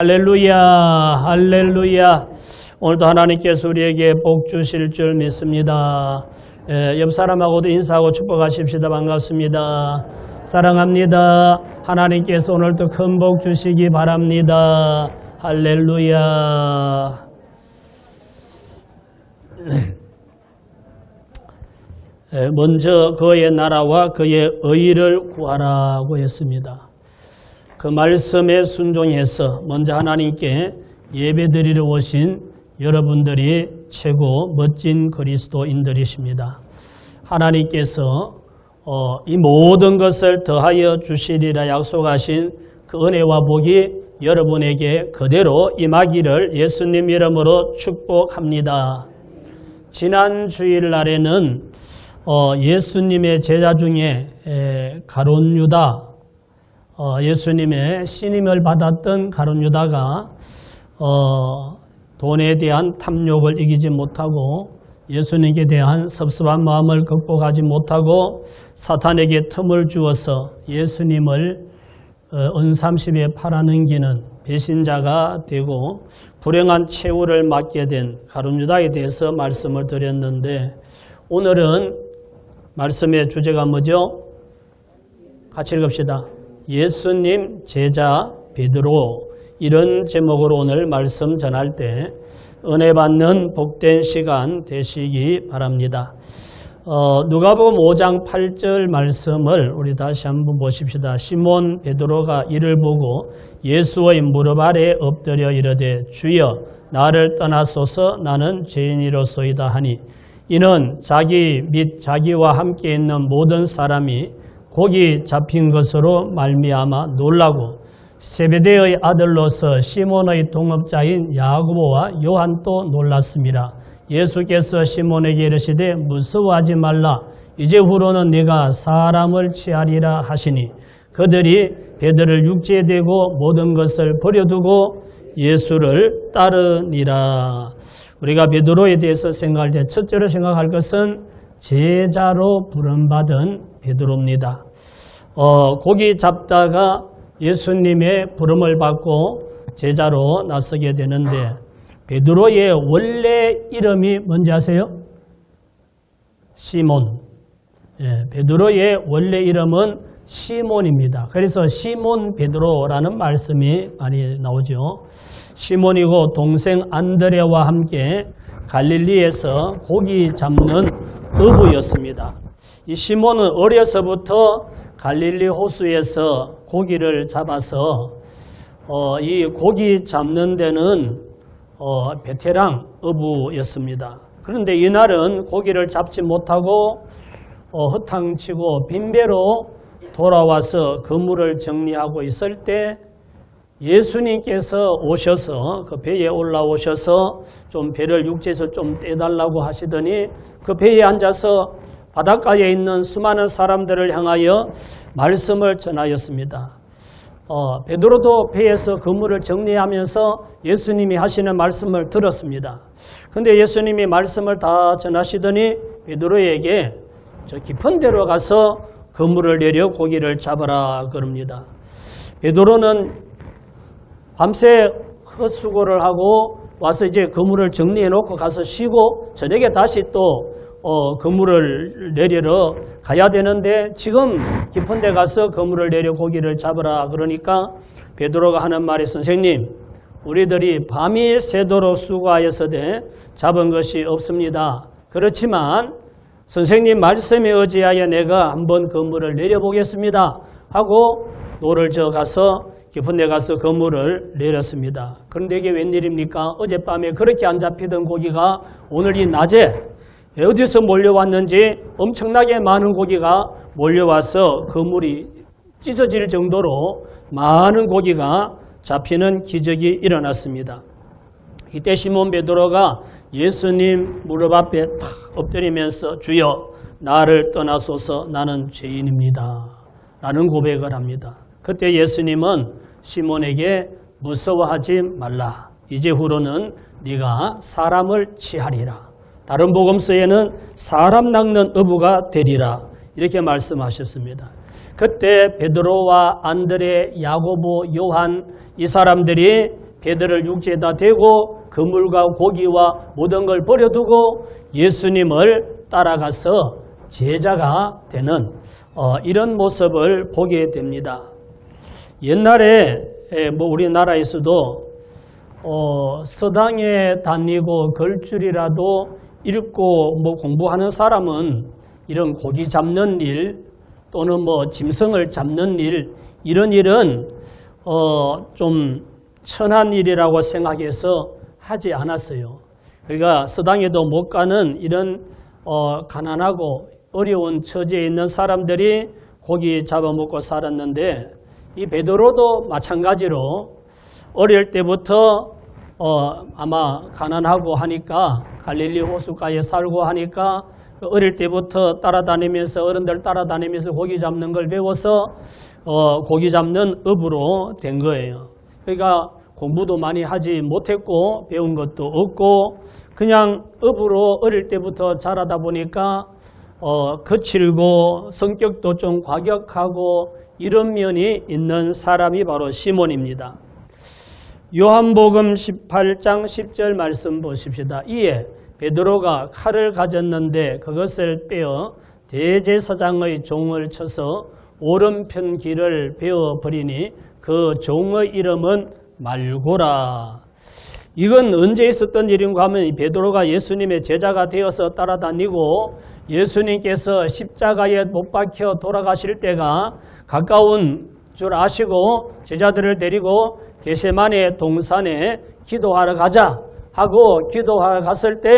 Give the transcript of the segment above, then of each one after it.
할렐루야, 할렐루야. 오늘도 하나님께서 우리에게 복 주실 줄 믿습니다. 옆 사람하고도 인사하고 축복하십시다. 반갑습니다. 사랑합니다. 하나님께서 오늘도 큰 복 주시기 바랍니다. 할렐루야. 먼저 그의 나라와 그의 의를 구하라고 했습니다. 그 말씀에 순종해서 먼저 하나님께 예배드리러 오신 여러분들이 최고 멋진 그리스도인들이십니다. 하나님께서 이 모든 것을 더하여 주시리라 약속하신 그 은혜와 복이 여러분에게 그대로 임하기를 예수님 이름으로 축복합니다. 지난 주일날에는 예수님의 제자 중에 가룟 유다, 예수님의 신임을 받았던 가룟 유다가 돈에 대한 탐욕을 이기지 못하고 예수님께 대한 섭섭한 마음을 극복하지 못하고 사탄에게 틈을 주어서 예수님을 은삼십에 팔아넘기는 배신자가 되고 불행한 최후를 맞게 된 가룟 유다에 대해서 말씀을 드렸는데, 오늘은 말씀의 주제가 뭐죠? 같이 읽읍시다. 예수님 제자 베드로, 이런 제목으로 오늘 말씀 전할 때 은혜 받는 복된 시간 되시기 바랍니다. 누가복음 5장 8절 말씀을 우리 다시 한번 보십시다. 시몬 베드로가 이를 보고 예수의 무릎 아래 엎드려 이르되 주여 나를 떠나소서 나는 죄인이로소이다 하니, 이는 자기 및 자기와 함께 있는 모든 사람이 고기 잡힌 것으로 말미암아 놀라고 세베대의 아들로서 시몬의 동업자인 야고보와 요한도 놀랐습니다. 예수께서 시몬에게 이르시되 무서워하지 말라, 이제후로는 네가 사람을 취하리라 하시니, 그들이 베드로를 육지에 대고 모든 것을 버려두고 예수를 따르니라. 우리가 베드로에 대해서 생각할 때 첫째로 생각할 것은 제자로 부름받은 베드로입니다. 고기 잡다가 예수님의 부름을 받고 제자로 나서게 되는데, 베드로의 원래 이름이 뭔지 아세요? 시몬. 베드로의 원래 이름은 시몬입니다. 그래서 시몬 베드로라는 말씀이 많이 나오죠. 시몬이고 동생 안드레와 함께 갈릴리에서 고기 잡는 어부였습니다. 이 시몬은 어려서부터 갈릴리 호수에서 고기를 잡아서 이 고기 잡는 데는 베테랑 어부였습니다. 그런데 이날은 고기를 잡지 못하고 허탕치고 빈배로 돌아와서 그물을 정리하고 있을 때 예수님께서 오셔서 그 배에 올라오셔서 좀 배를 육지에서 좀 떼달라고 하시더니 그 배에 앉아서 바닷가에 있는 수많은 사람들을 향하여 말씀을 전하였습니다. 베드로도 배에서 그물을 정리하면서 예수님이 하시는 말씀을 들었습니다. 그런데 예수님이 말씀을 다 전하시더니 베드로에게 저 깊은 데로 가서 그물을 내려 고기를 잡아라 그럽니다. 베드로는 밤새 헛수고를 하고 와서 이제 그물을 정리해 놓고 가서 쉬고 저녁에 다시 또 그물을 내리러 가야 되는데, 지금 깊은 데 가서 그물을 내려 고기를 잡으라 그러니까 베드로가 하는 말이, 선생님, 우리들이 밤이 새도록 수고하여서되 잡은 것이 없습니다. 그렇지만 선생님 말씀에 의지하여 내가 한번 그물을 내려보겠습니다 하고 노를 저 가서 깊은 데 가서 그물을 내렸습니다. 그런데 이게 웬일입니까? 어젯밤에 그렇게 안 잡히던 고기가 오늘 이 낮에 어디서 몰려왔는지 엄청나게 많은 고기가 몰려와서 그물이 찢어질 정도로 많은 고기가 잡히는 기적이 일어났습니다. 이때 시몬 베드로가 예수님 무릎 앞에 탁 엎드리면서 주여 나를 떠나소서 나는 죄인입니다 라는 고백을 합니다. 그때 예수님은 시몬에게 무서워하지 말라, 이제후로는 네가 사람을 취하리라, 다른 복음서에는 사람 낚는 어부가 되리라, 이렇게 말씀하셨습니다. 그때 베드로와 안드레, 야고보, 요한 이 사람들이 배들을 육지에다 대고 그물과 고기와 모든 걸 버려두고 예수님을 따라가서 제자가 되는 이런 모습을 보게 됩니다. 옛날에 우리나라에서도 서당에 다니고 걸줄이라도 읽고 공부하는 사람은 이런 고기 잡는 일 또는 짐승을 잡는 일 이런 일은 좀 천한 일이라고 생각해서 하지 않았어요. 그러니까 서당에도 못 가는 이런 가난하고 어려운 처지에 있는 사람들이 고기 잡아먹고 살았는데 이 베드로도 마찬가지로 어릴 때부터 아마 가난하고 하니까 갈릴리 호숫가에 살고 하니까 어릴 때부터 따라다니면서 어른들 따라다니면서 고기 잡는 걸 배워서 고기 잡는 업으로 된 거예요. 그러니까 공부도 많이 하지 못했고 배운 것도 없고 그냥 업으로 어릴 때부터 자라다 보니까 거칠고 성격도 좀 과격하고 이런 면이 있는 사람이 바로 시몬입니다. 요한복음 18장 10절 말씀 보십시다. 이에 베드로가 칼을 가졌는데 그것을 빼어 대제사장의 종을 쳐서 오른편 귀를 베어버리니 그 종의 이름은 말고라. 이건 언제 있었던 일인가 하면 베드로가 예수님의 제자가 되어서 따라다니고 예수님께서 십자가에 못 박혀 돌아가실 때가 가까운 줄 아시고 제자들을 데리고 겟세마네 동산에 기도하러 가자 하고 기도하러 갔을 때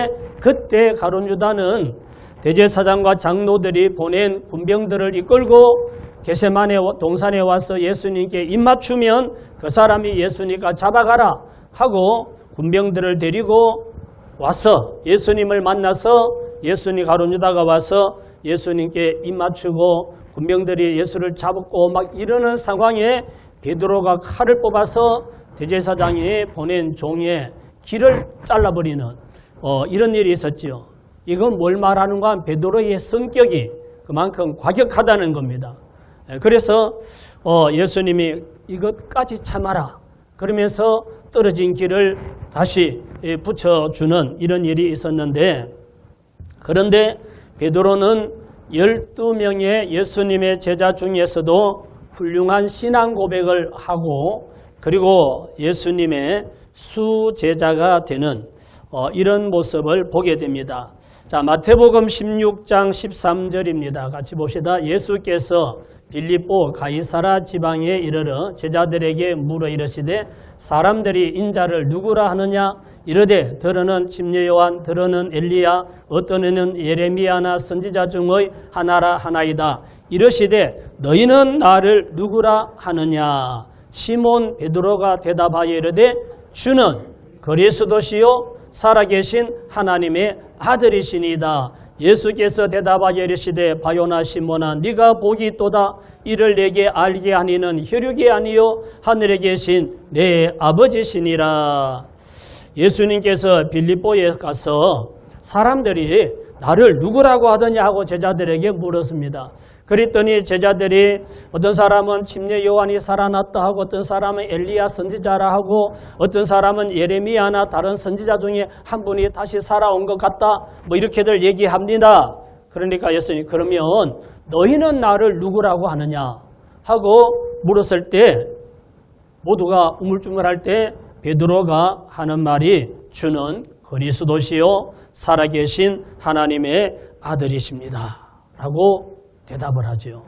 그때 가룟 유다는 대제사장과 장로들이 보낸 군병들을 이끌고 겟세마네 동산에 와서 예수님께 입맞추면 그 사람이 예수님과 잡아가라 하고 군병들을 데리고 와서 예수님을 만나서 예수님 가룟 유다가 와서 예수님께 입맞추고 군병들이 예수를 잡고 막 이러는 상황에 베드로가 칼을 뽑아서 대제사장이 보낸 종의 귀를 잘라버리는 이런 일이 있었죠. 이건 뭘 말하는가 하면 베드로의 성격이 그만큼 과격하다는 겁니다. 그래서 예수님이 이것까지 참아라 그러면서 떨어진 귀를 다시 붙여주는 이런 일이 있었는데 그런데 베드로는 12명의 예수님의 제자 중에서도 훌륭한 신앙 고백을 하고 그리고 예수님의 수제자가 되는 이런 모습을 보게 됩니다. 자, 마태복음 16장 13절입니다. 같이 봅시다. 예수께서 빌립보 가이사라 지방에 이르러 제자들에게 물어 이르시되 사람들이 인자를 누구라 하느냐 이르되 들으는 침례 요한 들으는 엘리야 어떤 이는 예레미야나 선지자 중의 하나라 하나이다. 이르시되 너희는 나를 누구라 하느냐. 시몬 베드로가 대답하여 이르되 주는 그리스도시요 살아계신 하나님의 아들이시니이다. 예수께서 대답하여 이르시되 바요나 시몬아 네가 복이 있도다. 이를 내게 알게 하니는 혈육이 아니요 하늘에 계신 내 아버지시니라. 예수님께서 빌립보에 가서 사람들이 나를 누구라고 하더냐 하고 제자들에게 물었습니다. 그랬더니 제자들이 어떤 사람은 침례 요한이 살아났다 하고 어떤 사람은 엘리야 선지자라 하고 어떤 사람은 예레미야나 다른 선지자 중에 한 분이 다시 살아온 것 같다 이렇게들 얘기합니다. 그러니까 예수님 그러면 너희는 나를 누구라고 하느냐 하고 물었을 때 모두가 우물쭈물할 때 베드로가 하는 말이 주는 그리스도시요 살아계신 하나님의 아들이십니다 라고 대답을 하죠.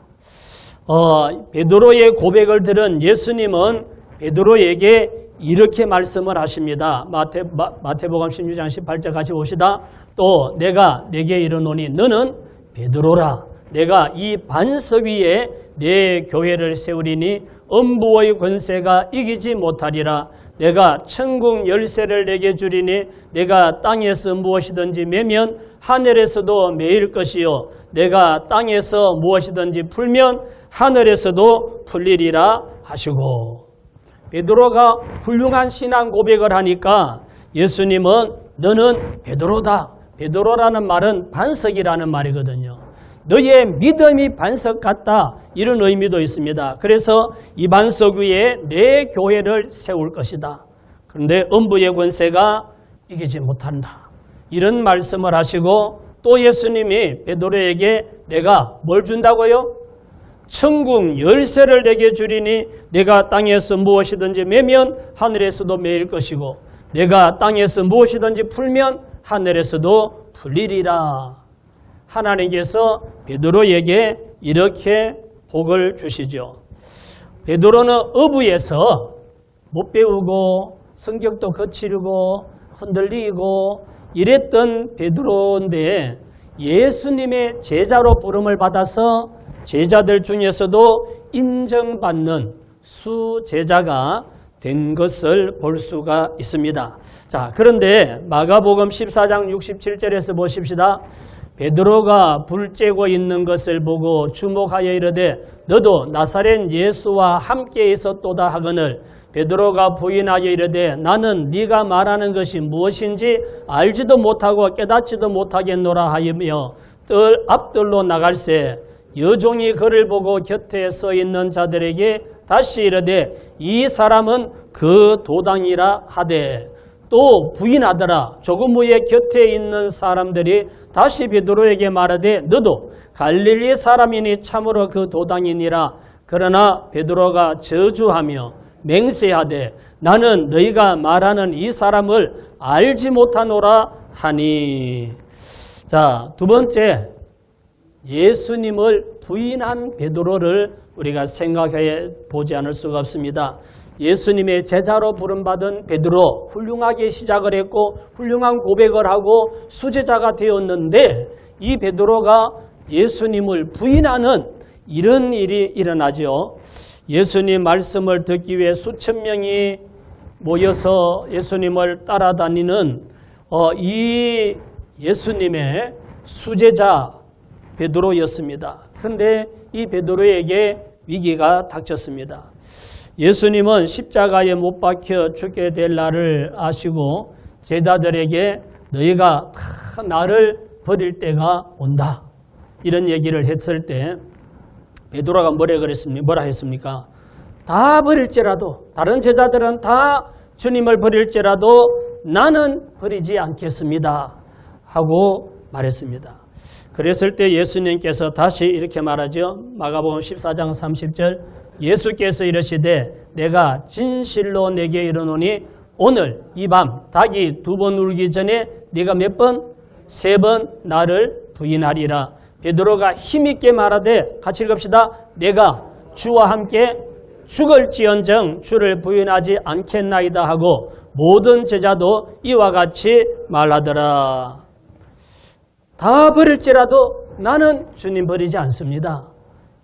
베드로의 고백을 들은 예수님은 베드로에게 이렇게 말씀을 하십니다. 마태복음 16장 18절 같이 봅시다. 또 내가 네게 이르노니 너는 베드로라. 내가 이 반석 위에 내 교회를 세우리니 음부의 권세가 이기지 못하리라. 내가 천국 열쇠를 내게 주리니 내가 땅에서 무엇이든지 매면 하늘에서도 매일 것이요 내가 땅에서 무엇이든지 풀면 하늘에서도 풀리리라 하시고 베드로가 훌륭한 신앙 고백을 하니까 예수님은 너는 베드로다. 베드로라는 말은 반석이라는 말이거든요. 너의 믿음이 반석 같다 이런 의미도 있습니다. 그래서 이 반석 위에 내 교회를 세울 것이다. 그런데 음부의 권세가 이기지 못한다. 이런 말씀을 하시고 또 예수님이 베드로에게 내가 뭘 준다고요? 천국 열쇠를 내게 주리니 내가 땅에서 무엇이든지 매면 하늘에서도 매일 것이고 내가 땅에서 무엇이든지 풀면 하늘에서도 풀리리라. 하나님께서 베드로에게 이렇게 복을 주시죠. 베드로는 어부에서 못 배우고 성격도 거칠고 흔들리고 이랬던 베드로인데 예수님의 제자로 부름을 받아서 제자들 중에서도 인정받는 수제자가 된 것을 볼 수가 있습니다. 자, 그런데 마가복음 14장 67절에서 보십시다. 베드로가 불 쬐고 있는 것을 보고 주목하여 이르되 너도 나사렛 예수와 함께 있었도다 하거늘 베드로가 부인하여 이르되 나는 네가 말하는 것이 무엇인지 알지도 못하고 깨닫지도 못하겠노라 하며 앞들로 나갈새 여종이 그를 보고 곁에 서 있는 자들에게 다시 이르되 이 사람은 그 도당이라 하되 또 부인하더라. 조금 후에 곁에 있는 사람들이 다시 베드로에게 말하되 너도 갈릴리 사람이니 참으로 그 도당이니라. 그러나 베드로가 저주하며 맹세하되 나는 너희가 말하는 이 사람을 알지 못하노라 하니. 자, 두 번째, 예수님을 부인한 베드로를 우리가 생각해 보지 않을 수가 없습니다. 예수님의 제자로 부름받은 베드로 훌륭하게 시작을 했고 훌륭한 고백을 하고 수제자가 되었는데 이 베드로가 예수님을 부인하는 이런 일이 일어나죠. 예수님 말씀을 듣기 위해 수천 명이 모여서 예수님을 따라다니는 이 예수님의 수제자 베드로였습니다. 그런데 이 베드로에게 위기가 닥쳤습니다. 예수님은 십자가에 못 박혀 죽게 될 날을 아시고 제자들에게 너희가 다 나를 버릴 때가 온다. 이런 얘기를 했을 때 베드로가 뭐라 했습니까? 다 버릴지라도 다른 제자들은 다 주님을 버릴지라도 나는 버리지 않겠습니다. 하고 말했습니다. 그랬을 때 예수님께서 다시 이렇게 말하죠. 마가복음 14장 30절 예수께서 이르시되 내가 진실로 내게 이르노니 오늘 이 밤 닭이 2번 울기 전에 네가 몇 번? 3번 나를 부인하리라. 베드로가 힘있게 말하되 같이 읽읍시다. 내가 주와 함께 죽을지언정 주를 부인하지 않겠나이다 하고 모든 제자도 이와 같이 말하더라. 다 버릴지라도 나는 주님 버리지 않습니다.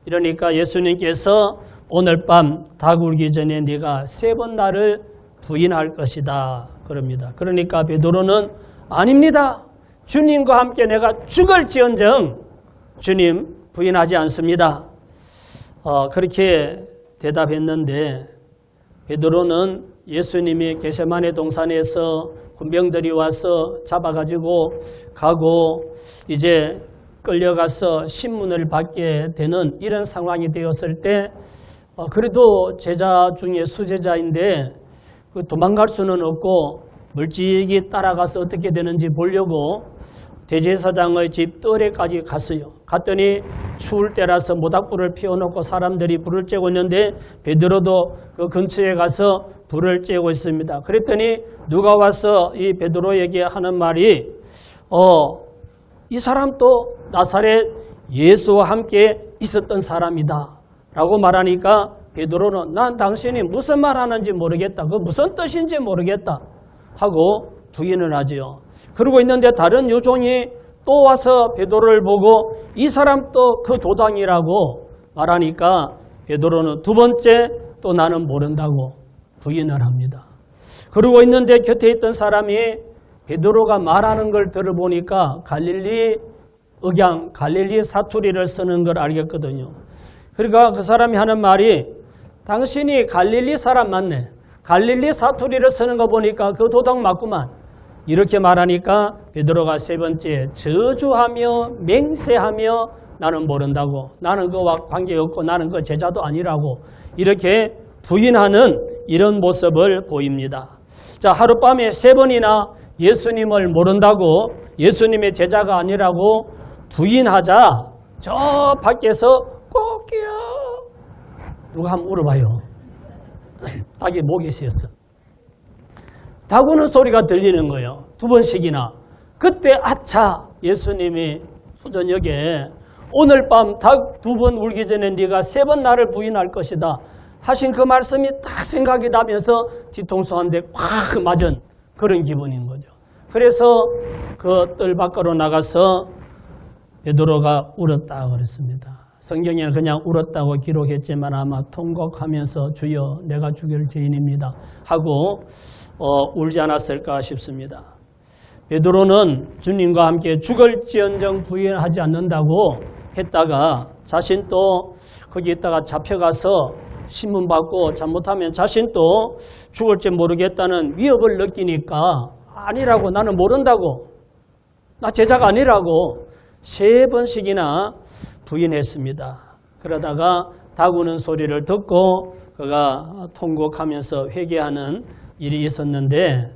이러니까 예수님께서 오늘 밤 닭 울기 전에 네가 3번 나를 부인할 것이다. 그럽니다. 그러니까 베드로는 아닙니다. 주님과 함께 내가 죽을지언정 주님 부인하지 않습니다. 그렇게 대답했는데 베드로는 예수님이 겟세마네 동산에서 군병들이 와서 잡아가지고 가고 이제 끌려가서 신문을 받게 되는 이런 상황이 되었을 때 그래도 제자 중에 수제자인데 도망갈 수는 없고 멀찍이 따라가서 어떻게 되는지 보려고 대제사장의 집 뜰에까지 갔어요. 갔더니 추울 때라서 모닥불을 피워놓고 사람들이 불을 쬐고 있는데 베드로도 그 근처에 가서 불을 쬐고 있습니다. 그랬더니 누가 와서 이 베드로에게 하는 말이 이 사람도 나사렛 예수와 함께 있었던 사람이다 라고 말하니까 베드로는 난 당신이 무슨 말하는지 모르겠다. 그 무슨 뜻인지 모르겠다 하고 부인을 하지요. 그러고 있는데 다른 요종이 또 와서 베드로를 보고 이 사람도 그 도당이라고 말하니까 베드로는 두 번째 또 나는 모른다고 부인을 합니다. 그러고 있는데 곁에 있던 사람이 베드로가 말하는 걸 들어보니까 갈릴리 억양, 갈릴리 사투리를 쓰는 걸 알겠거든요. 그러니까 그 사람이 하는 말이 당신이 갈릴리 사람 맞네. 갈릴리 사투리를 쓰는 거 보니까 그 도당 맞구만. 이렇게 말하니까 베드로가 세 번째 저주하며 맹세하며 나는 모른다고. 나는 그와 관계없고 나는 그 제자도 아니라고. 이렇게 부인하는 이런 모습을 보입니다. 자, 하룻밤에 3번이나 예수님을 모른다고 예수님의 제자가 아니라고 부인하자 저 밖에서 꼭이야 누가 한번 울어봐요. 닭이 목이 쉬었어. 닭 우는 소리가 들리는 거예요. 2번씩이나. 그때 아차 예수님이 수저녁에 오늘 밤 닭 2번 울기 전에 네가 3번 나를 부인할 것이다 하신 그 말씀이 딱 생각이 나면서 뒤통수 한 대 꽉 맞은 그런 기분인 거죠. 그래서 그 뜰 밖으로 나가서 베드로가 울었다 그랬습니다. 성경에는 그냥 울었다고 기록했지만 아마 통곡하면서 주여 내가 죽일 죄인입니다 하고 울지 않았을까 싶습니다. 베드로는 주님과 함께 죽을지언정 부인하지 않는다고 했다가 자신도 거기 있다가 잡혀가서 신문 받고 잘못하면 자신도 죽을지 모르겠다는 위협을 느끼니까 아니라고 나는 모른다고 나 제자가 아니라고 3번씩이나 부인했습니다. 그러다가 닭 우는 소리를 듣고 그가 통곡하면서 회개하는 일이 있었는데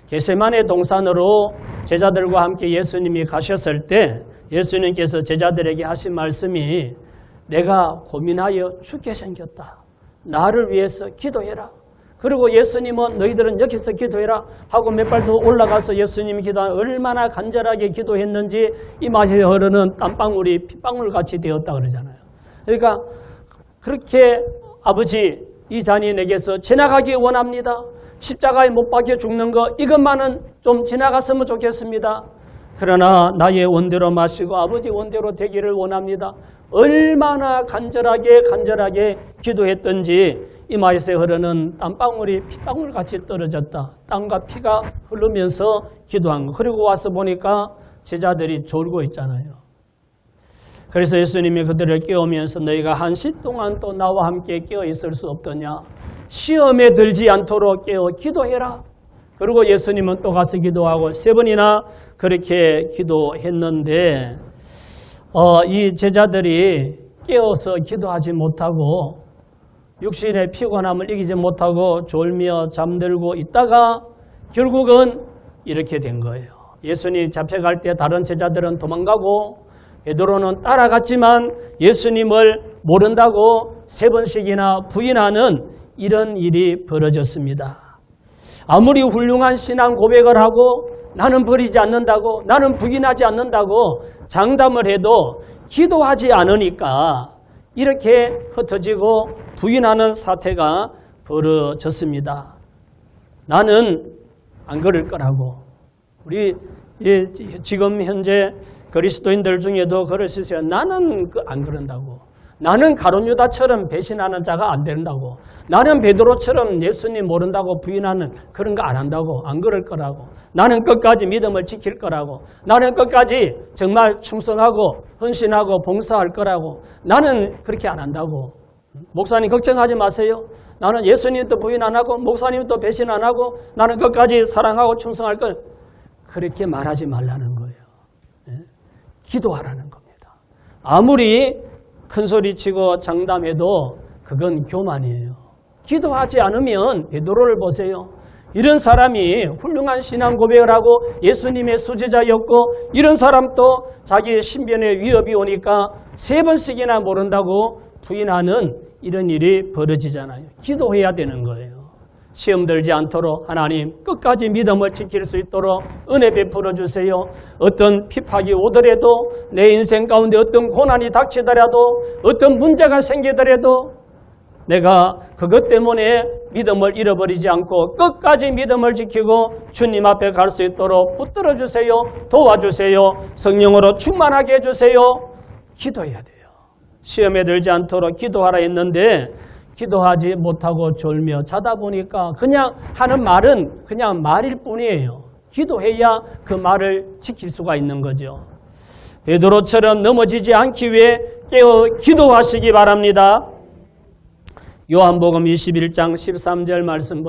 겟세마네 동산으로 제자들과 함께 예수님이 가셨을 때 예수님께서 제자들에게 하신 말씀이 내가 고민하여 죽게 생겼다. 나를 위해서 기도해라. 그리고 예수님은 너희들은 여기서 기도해라 하고 몇 발 더 올라가서 예수님이 기도한 얼마나 간절하게 기도했는지 이마에 흐르는 땀방울이 핏방울같이 되었다 그러잖아요. 그러니까 그렇게 아버지 이 잔이 내게서 지나가기 원합니다. 십자가에 못 박혀 죽는 거 이것만은 좀 지나갔으면 좋겠습니다. 그러나 나의 원대로 마시고 아버지 원대로 되기를 원합니다. 얼마나 간절하게 기도했던지 이마에서 흐르는 땀방울이 핏방울같이 떨어졌다. 땀과 피가 흐르면서 기도한 거. 그리고 와서 보니까 제자들이 졸고 있잖아요. 그래서 예수님이 그들을 깨우면서 너희가 1시 동안 또 나와 함께 깨어 있을 수 없더냐. 시험에 들지 않도록 깨어 기도해라. 그리고 예수님은 또 가서 기도하고 3번이나 그렇게 기도했는데 이 제자들이 깨어서 기도하지 못하고 육신의 피곤함을 이기지 못하고 졸며 잠들고 있다가 결국은 이렇게 된 거예요. 예수님 잡혀갈 때 다른 제자들은 도망가고 베드로는 따라갔지만 예수님을 모른다고 3번씩이나 부인하는 이런 일이 벌어졌습니다. 아무리 훌륭한 신앙 고백을 하고 나는 버리지 않는다고 나는 부인하지 않는다고 장담을 해도 기도하지 않으니까 이렇게 흩어지고 부인하는 사태가 벌어졌습니다. 나는 안 그럴 거라고. 우리 지금 현재 그리스도인들 중에도 그럴 수 있어요. 나는 안 그런다고. 나는 가룟 유다처럼 배신하는 자가 안 된다고. 나는 베드로처럼 예수님 모른다고 부인하는 그런 거 안 한다고. 안 그럴 거라고. 나는 끝까지 믿음을 지킬 거라고. 나는 끝까지 정말 충성하고 헌신하고 봉사할 거라고. 나는 그렇게 안 한다고. 목사님 걱정하지 마세요. 나는 예수님도 부인 안 하고 목사님도 배신 안 하고 나는 끝까지 사랑하고 충성할 걸. 그렇게 말하지 말라는 거예요. 기도하라는 겁니다. 아무리 큰 소리치고 장담해도 그건 교만이에요. 기도하지 않으면 베드로를 보세요. 이런 사람이 훌륭한 신앙 고백을 하고 예수님의 수제자였고 이런 사람도 자기의 신변에 위협이 오니까 3번씩이나 모른다고 부인하는 이런 일이 벌어지잖아요. 기도해야 되는 거예요. 시험 들지 않도록 하나님 끝까지 믿음을 지킬 수 있도록 은혜 베풀어 주세요. 어떤 핍박이 오더라도 내 인생 가운데 어떤 고난이 닥치더라도 어떤 문제가 생기더라도 내가 그것 때문에 믿음을 잃어버리지 않고 끝까지 믿음을 지키고 주님 앞에 갈 수 있도록 붙들어 주세요. 도와주세요. 성령으로 충만하게 해주세요. 기도해야 돼요. 시험에 들지 않도록 기도하라 했는데 기도하지 못하고 졸며 자다 보니까 그냥 하는 말은 그냥 말일 뿐이에요. 기도해야 그 말을 지킬 수가 있는 거죠. 베드로처럼 넘어지지 않기 위해 깨어 기도하시기 바랍니다. 요한복음 21장 13절 말씀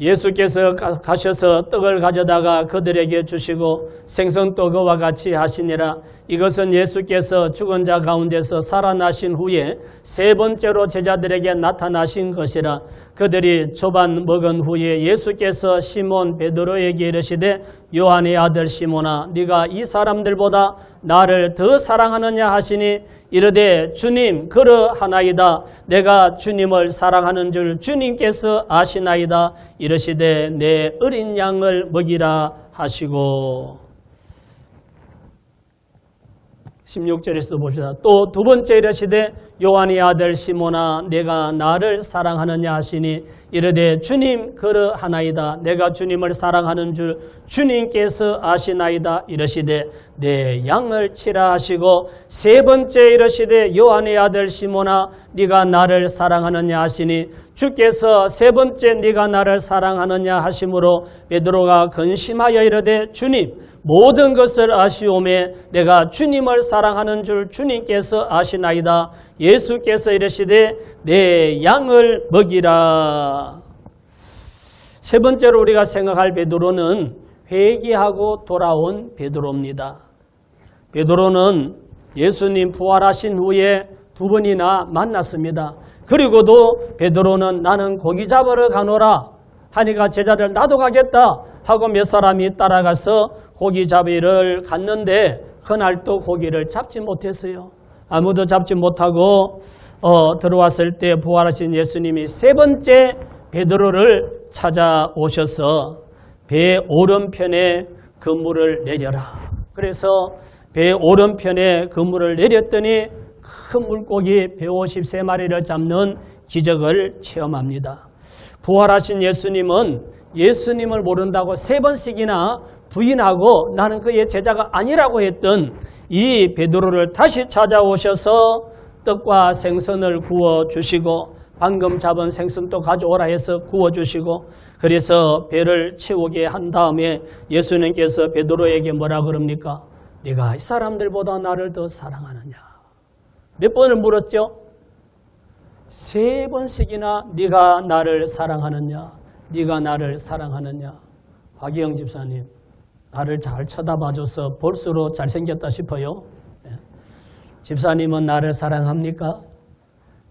예수께서 가셔서 떡을 가져다가 그들에게 주시고 생선도 그와 같이 하시니라. 이것은 예수께서 죽은 자 가운데서 살아나신 후에 세 번째로 제자들에게 나타나신 것이라. 그들이 초반 먹은 후에 예수께서 시몬 베드로에게 이르시되 요한의 아들 시몬아 네가 이 사람들보다 나를 더 사랑하느냐 하시니 이르되 주님 그러하나이다. 내가 주님을 사랑하는 줄 주님께서 아시나이다. 이르시되 내 어린 양을 먹이라 하시고 16절에서도 봅시다. 또 두 번째 이르시되 요한의 아들 시몬아 내가 나를 사랑하느냐 하시니 이르되 주님 그러하나이다. 내가 주님을 사랑하는 줄 주님께서 아시나이다. 이르시되 내 양을 치라 하시고 세 번째 이르시되 요한의 아들 시몬아 네가 나를 사랑하느냐 하시니 주께서 세 번째 네가 나를 사랑하느냐 하심으로 베드로가 근심하여 이르되 주님 모든 것을 아시오매 내가 주님을 사랑하는 줄 주님께서 아시나이다. 예수께서 이르시되 내 양을 먹이라. 세 번째로 우리가 생각할 베드로는 회개하고 돌아온 베드로입니다. 베드로는 예수님 부활하신 후에 두 번이나 만났습니다. 그리고도 베드로는 나는 고기 잡으러 가노라 하니까 제자들 나도 가겠다 하고 몇 사람이 따라가서 고기 잡으러 갔는데 그날도 고기를 잡지 못했어요. 아무도 잡지 못하고 들어왔을 때 부활하신 예수님이 세 번째 베드로를 찾아오셔서 배 오른편에 그물을 내려라. 그래서 배 오른편에 그물을 내렸더니 큰 물고기 153마리를 잡는 기적을 체험합니다. 부활하신 예수님은 예수님을 모른다고 세 번씩이나 부인하고 나는 그의 제자가 아니라고 했던 이 베드로를 다시 찾아오셔서 떡과 생선을 구워주시고 방금 잡은 생선도 가져오라 해서 구워주시고 그래서 배를 채우게 한 다음에 예수님께서 베드로에게 뭐라 그럽니까? 네가 이 사람들보다 나를 더 사랑하느냐? 몇 번을 물었죠? 세 번씩이나 네가 나를 사랑하느냐? 네가 나를 사랑하느냐? 박희영 집사님, 나를 잘 쳐다봐줘서 볼수록 잘생겼다 싶어요. 집사님은 나를 사랑합니까?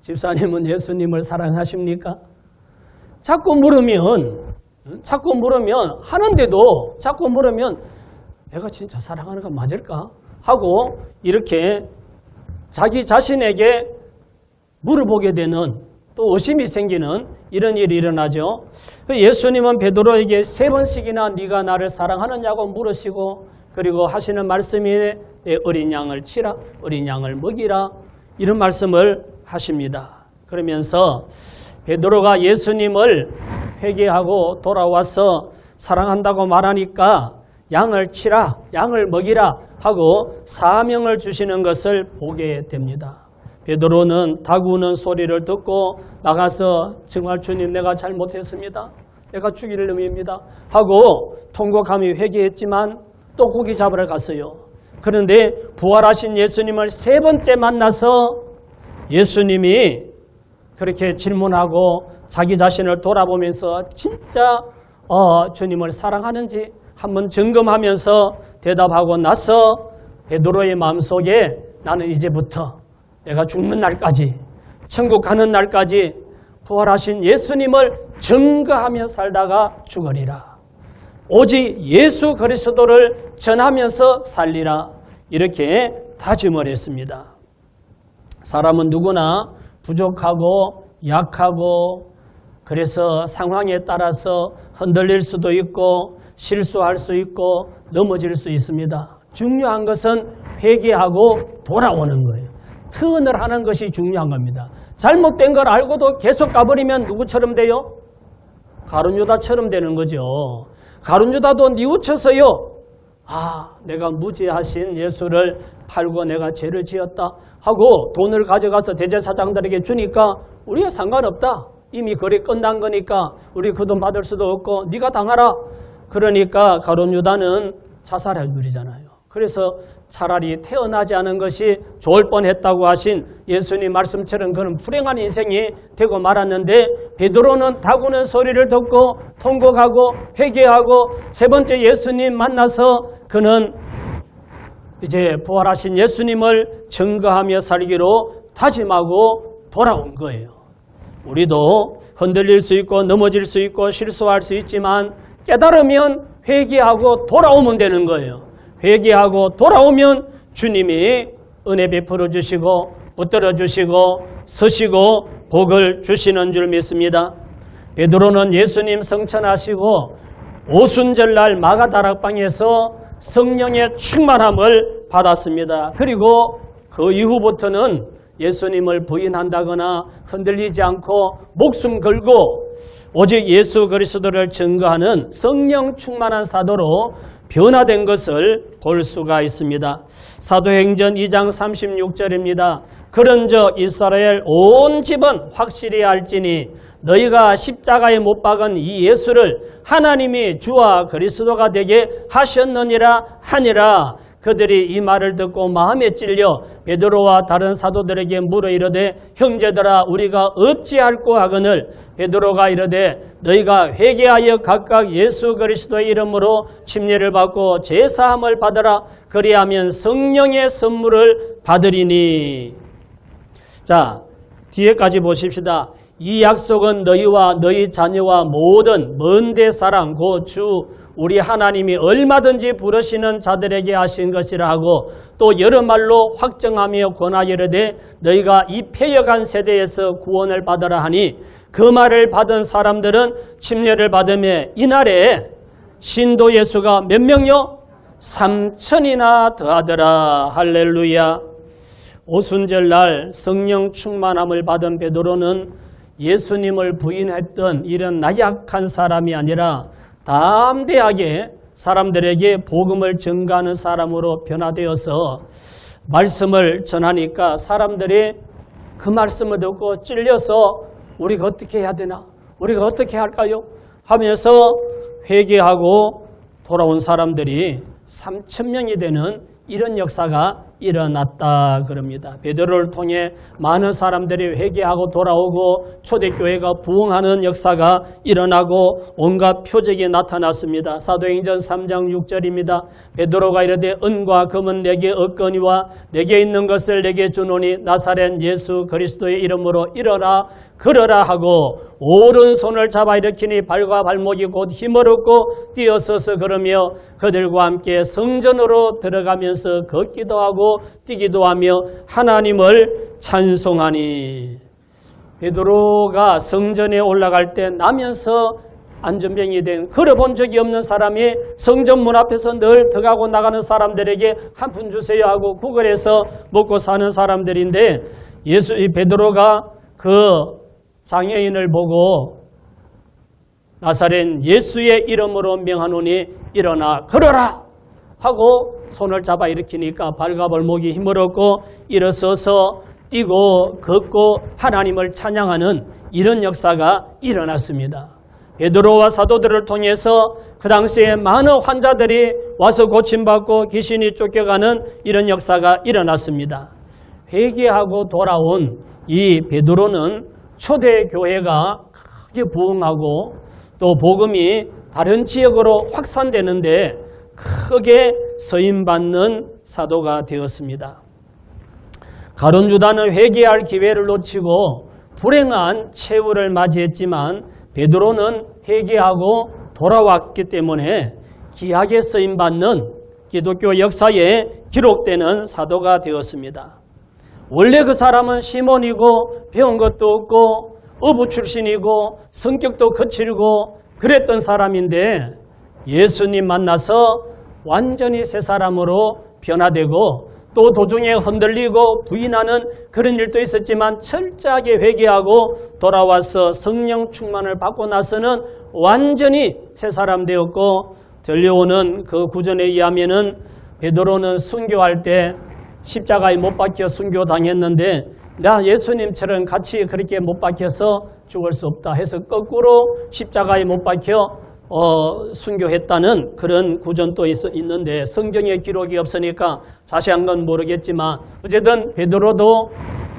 집사님은 예수님을 사랑하십니까? 자꾸 물으면 하는데도 자꾸 물으면 내가 진짜 사랑하는 건 맞을까? 하고 이렇게 자기 자신에게 물어보게 되는 또 의심이 생기는 이런 일이 일어나죠. 예수님은 베드로에게 세 번씩이나 네가 나를 사랑하느냐고 물으시고 그리고 하시는 말씀이 내 어린 양을 치라, 어린 양을 먹이라 이런 말씀을 하십니다. 그러면서 베드로가 예수님을 회개하고 돌아와서 사랑한다고 말하니까 양을 치라, 양을 먹이라 하고 사명을 주시는 것을 보게 됩니다. 베드로는 닭 우는 소리를 듣고 나가서 정말 주님 내가 잘못했습니다. 내가 죽일 놈입니다. 하고 통곡하며 회개했지만 또 고기 잡으러 갔어요. 그런데 부활하신 예수님을 세 번째 만나서 예수님이 그렇게 질문하고 자기 자신을 돌아보면서 진짜 주님을 사랑하는지 한번 점검하면서 대답하고 나서 베드로의 마음속에 나는 이제부터 내가 죽는 날까지 천국 가는 날까지 부활하신 예수님을 증거하며 살다가 죽으리라. 오직 예수 그리스도를 전하면서 살리라. 이렇게 다짐을 했습니다. 사람은 누구나 부족하고 약하고 그래서 상황에 따라서 흔들릴 수도 있고 실수할 수 있고 넘어질 수 있습니다. 중요한 것은 회개하고 돌아오는 거예요. 턴을 하는 것이 중요한 겁니다. 잘못된 걸 알고도 계속 가버리면 누구처럼 돼요? 가룟 유다처럼 되는 거죠. 가룟 유다도 뉘우쳐서요. 내가 무지하신 예수를 팔고 내가 죄를 지었다 하고 돈을 가져가서 대제사장들에게 주니까 우리가 상관없다. 이미 거래 끝난 거니까 우리 그 돈 받을 수도 없고 네가 당하라. 그러니까 가룟 유다는 자살을 누리잖아요. 그래서 차라리 태어나지 않은 것이 좋을 뻔했다고 하신 예수님 말씀처럼 그런 불행한 인생이 되고 말았는데, 베드로는 다구는 소리를 듣고 통곡하고 회개하고 세 번째 예수님 만나서 그는 이제 부활하신 예수님을 증거하며 살기로 다짐하고 돌아온 거예요. 우리도 흔들릴 수 있고 넘어질 수 있고 실수할 수 있지만 깨달으면 회개하고 돌아오면 되는 거예요. 회개하고 돌아오면 주님이 은혜 베풀어 주시고 붙들어 주시고 서시고 복을 주시는 줄 믿습니다. 베드로는 예수님 성천하시고 오순절날 마가다락방에서 성령의 충만함을 받았습니다. 그리고 그 이후부터는 예수님을 부인한다거나 흔들리지 않고 목숨 걸고 오직 예수 그리스도를 증거하는 성령 충만한 사도로 변화된 것을 볼 수가 있습니다. 사도행전 2장 36절입니다. 그런즉 이스라엘 온 집은 확실히 알지니 너희가 십자가에 못 박은 이 예수를 하나님이 주와 그리스도가 되게 하셨느니라 하니라. 그들이 이 말을 듣고 마음에 찔려 베드로와 다른 사도들에게 물어 이르되 형제들아 우리가 어찌할꼬 하거늘 베드로가 이르되 너희가 회개하여 각각 예수 그리스도의 이름으로 침례를 받고 제사함을 받으라. 그리하면 성령의 선물을 받으리니. 자, 뒤에까지 보십시다. 이 약속은 너희와 너희 자녀와 모든 먼데 사랑 곧 주 우리 하나님이 얼마든지 부르시는 자들에게 하신 것이라 하고 또 여러 말로 확정하며 권하여 이르되 너희가 이 패역한 세대에서 구원을 받으라 하니 그 말을 받은 사람들은 침례를 받으며 이날에 신도 예수가 몇 명요? 3,000이나 더하더라. 할렐루야. 오순절날 성령 충만함을 받은 베드로는 예수님을 부인했던 이런 나약한 사람이 아니라 담대하게 사람들에게 복음을 전가하는 사람으로 변화되어서 말씀을 전하니까 사람들이 그 말씀을 듣고 찔려서 우리가 어떻게 해야 되나? 우리가 어떻게 할까요? 하면서 회개하고 돌아온 사람들이 3,000명이 되는 이런 역사가 일어났다 그럽니다. 베드로를 통해 많은 사람들이 회개하고 돌아오고 초대교회가 부흥하는 역사가 일어나고 온갖 표적이 나타났습니다. 사도행전 3장 6절입니다. 베드로가 이르되 은과 금은 내게 없거니와 내게 있는 것을 내게 주노니 나사렛 예수 그리스도의 이름으로 일어나 걸어라 하고 오른손을 잡아 일으키니 발과 발목이 곧 힘을 얻고 뛰어서서 걸으며 그들과 함께 성전으로 들어가면서 걷기도 하고 뛰기도 하며 하나님을 찬송하니. 베드로가 성전에 올라갈 때 나면서 안전병이 된 걸어본 적이 없는 사람이 성전 문 앞에서 늘 들어가고 나가는 사람들에게 한 푼 주세요 하고 구걸해서 먹고 사는 사람들인데 베드로가 그 장애인을 보고 나사렛 예수의 이름으로 명하노니 일어나 걸어라 하고 손을 잡아 일으키니까 발과 발목이 힘을 얻고 일어서서 뛰고 걷고 하나님을 찬양하는 이런 역사가 일어났습니다. 베드로와 사도들을 통해서 그 당시에 많은 환자들이 와서 고침받고 귀신이 쫓겨가는 이런 역사가 일어났습니다. 회개하고 돌아온 이 베드로는 초대교회가 크게 부흥하고 또 복음이 다른 지역으로 확산되는데 크게 서임받는 사도가 되었습니다. 가룟 유다는 회개할 기회를 놓치고 불행한 최후를 맞이했지만 베드로는 회개하고 돌아왔기 때문에 귀하게 쓰임받는 기독교 역사에 기록되는 사도가 되었습니다. 원래 그 사람은 시몬이고 배운 것도 없고 어부 출신이고 성격도 거칠고 그랬던 사람인데 예수님 만나서 완전히 새 사람으로 변화되고 또 도중에 흔들리고 부인하는 그런 일도 있었지만 철저하게 회개하고 돌아와서 성령 충만을 받고 나서는 완전히 새 사람 되었고 들려오는 그 구전에 의하면은 베드로는 순교할 때 십자가에 못 박혀 순교당했는데 나 예수님처럼 같이 그렇게 못 박혀서 죽을 수 없다 해서 거꾸로 십자가에 못 박혀 순교했다는 그런 구전도 있는데 성경에 기록이 없으니까 자세한 건 모르겠지만 어쨌든 베드로도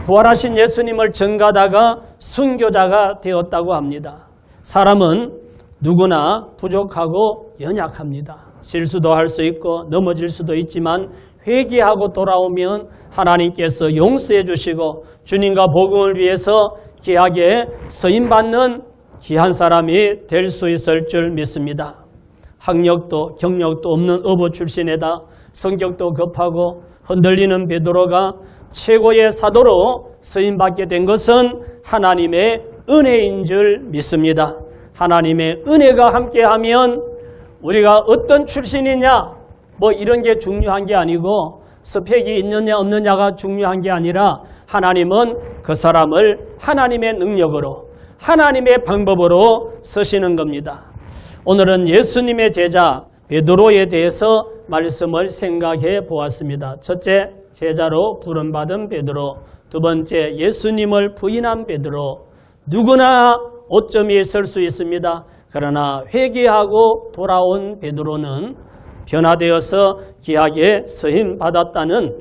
부활하신 예수님을 전가다가 순교자가 되었다고 합니다. 사람은 누구나 부족하고 연약합니다. 실수도 할 수 있고 넘어질 수도 있지만 회개하고 돌아오면 하나님께서 용서해 주시고 주님과 복음을 위해서 귀하게 쓰임받는 귀한 사람이 될 수 있을 줄 믿습니다. 학력도 경력도 없는 어부 출신에다 성격도 급하고 흔들리는 베드로가 최고의 사도로 쓰임받게 된 것은 하나님의 은혜인 줄 믿습니다. 하나님의 은혜가 함께하면 우리가 어떤 출신이냐 뭐 이런 게 중요한 게 아니고 스펙이 있느냐 없느냐가 중요한 게 아니라 하나님은 그 사람을 하나님의 능력으로 하나님의 방법으로 쓰시는 겁니다. 오늘은 예수님의 제자 베드로에 대해서 말씀을 생각해 보았습니다. 첫째, 제자로 부름받은 베드로. 두 번째, 예수님을 부인한 베드로. 누구나 오점이 있을 수 있습니다. 그러나 회개하고 돌아온 베드로는 변화되어서 귀하게 쓰임 받았다는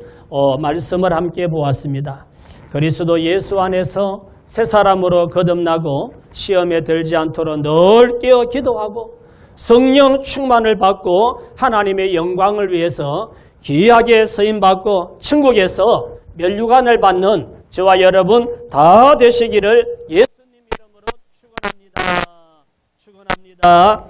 말씀을 함께 보았습니다. 그리스도 예수 안에서 새 사람으로 거듭나고 시험에 들지 않도록 늘 깨어 기도하고 성령 충만을 받고 하나님의 영광을 위해서 귀하게 쓰임 받고 천국에서 면류관을 받는 저와 여러분 다 되시기를 예수님 이름으로 축원합니다. 축원합니다.